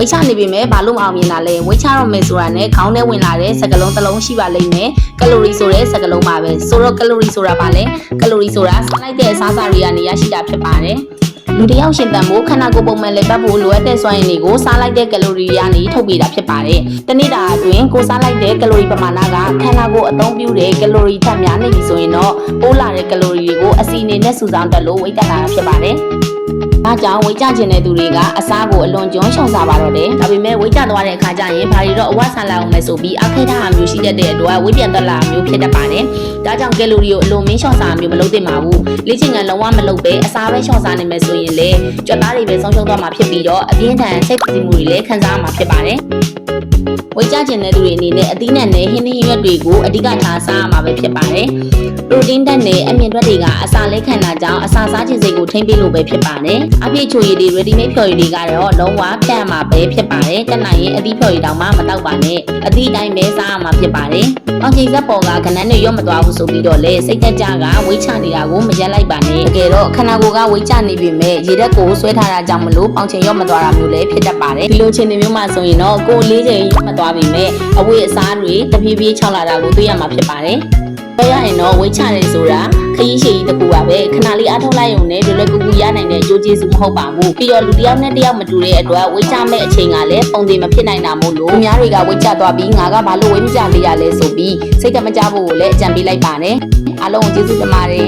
ဝိချနေပြီမဲ့ဘာလို့မအောင်မြင်တာလဲဝိချတော့မယ်ဆိုတာနဲ့ခေါင်းထဲဝင်လာတဲ့စကလုံးတစ်လုံးရှိပါလိမ့်မယ်ကလိုရီဆိုတဲ့စကလုံးပါပဲဆိုတော့ကလိုရီဆိုတာဘာလဲကလိုရီဆိုတာစားလိုက်တဲ့အစားအစာတွေကနေရရှိတာဖြစ်ပါတယ်လူတယောက်ရှင်သန်ဖို့ခန္ဓာကိုယ်ပုံမှန်လည်ပတ်ဖို့လိုအပ်တဲ့စွမ်းရည်တွေကိုစားလိုက်တဲ့ကလိုရီကနေထုတ်ပေးတာဖြစ်ပါတယ်။တနေ့တာအတွင်းကိုစားလိုက်တဲ့ကလိုရီပမာဏကခန္ဓာကိုယ်အသုံးပြုတဲ့ကလိုရီထက်များနေပြီဆိုရင်တော့ပိုးလာတဲ့ကလိုရီတွေကိုအစီအနေနဲ့စုဆောင်းတက်လို့ဝိတ်တက်လာတာဖြစ်ပါတယ်။ဒါကြောင့်ဝိတ်ကြကျင်တဲ့သူတွေကအစားကိုအလွန်ကျွမ်းရှောင်စားပါတော့တယ်။ဒါပေမဲ့ဝိတ်ကြသွားတဲ့အခါကျရင်ဘာတွေတော့အဝဆန်လာအောင်လဲဆိုပြီးအခိထအမျိုးရှိတတ်တဲ့အတွက်ဝိတ်ပြန်တက်လာမျိုးဖြစ်တတ်ပါတယ်။ဒါကြောင့်ကလိုရီကိုအလွန်မင်းရှောင်စားမျိုးမလုပ်သင့်ပါဘူး။လေ့ကျင့်ခန်းလုံးဝမလုပ်ပဲအစားပဲရှောင်စားနေမယ်ဆိုရင်လေကြွက်သားတွေပဲဆုံးရှုံးသွားမှာဖြစ်ပြီးတော့အပြင်းထန်စိတ်ပူမှုတွေလည်းခံစားရမှာဖြစ်ပါတယ်။ဝိတ်ကြကျင်တဲ့သူတွေအနေနဲ့အသီးနှံနဲ့ဟင်းသီးရွက်တွေကိုအဓိကထားစားရမှာပဲဖြစ်ပါတယ်။ပရိုတင်းဓာတ်နဲ့အမြင့်ဓာတ်တွေကအစာလေးခံတာကြောင့်အစာစားခြင်းစိတ်ကိုထိန်းပေးလို့ပဲဖြစ်ပါတယ်။အပြည့်ချိုရည်တွေ ready made ဖြော်ရည်တွေကတော့လုံးဝဖြတ်ရမှာပဲဖြစ်ပါတယ်။တက်နိုင်ရင်အသီးဖြော်ရည်တောင်မှမတောက်ပါနဲ့။အသီးတိုင်းပဲစားရမှာဖြစ်ပါတယ်။အောင်ချိန်ဆက်ပေါ်ကခဏနဲ့ရော့မသွားဘူးဆိုပြီးတော့လေစိတ်သက်ကြကဝိတ်ချနေတာကိုမရက်လိုက်ပါနဲ့။တကယ်တော့ခန္ဓာကိုယ်ကဝိတ်ချနေပြီမဲ့ရေဓာတ်ကိုဆွဲထားတာကြောင့်မလို့ပေါင်ချိန်ရော့မသွားတာမျိုးလည်းဖြစ်တတ်ပါတယ်။ဒီလိုချိန်တွေမျိုးမှဆိုရင်တော့ကိုယ်လေးချိန်ရော့မသွားပြီမဲ့အဝိအစားတွေတဖြည်းဖြည်းခြောက်လာတာကိုတွေ့ရမှာဖြစ်ပါတယ်။ပြောရရင်တော့ဝိတ်ချတယ်ဆိုတာခရီးရှည်ကြီးတစ်ခုပါပဲခဏလေးအားထုတ်လိုက်ရုံနဲ့လွယ်လွယ်ကူကူရနိုင်တဲ့အကျိုးကျေးဇူးမဟုတ်ပါဘူးပြီးတော့လူတစ်ယောက်နဲ့တစ်ယောက်မတူတဲ့အတွက်ဝိတ်ချမဲ့အချိန်ကလည်းပုံသေးမဖြစ်နိုင်တာမို့လို့အများတွေကဝိတ်ချသွားပြီးငါကဘာလို့ဝိတ်မချလေးရလဲဆိုပြီးစိတ်ကမကြဖို့ကိုလည်းအကြံပေးလိုက်ပါနဲ့အားလုံးကိုကျေးဇူးတင်ပါတယ်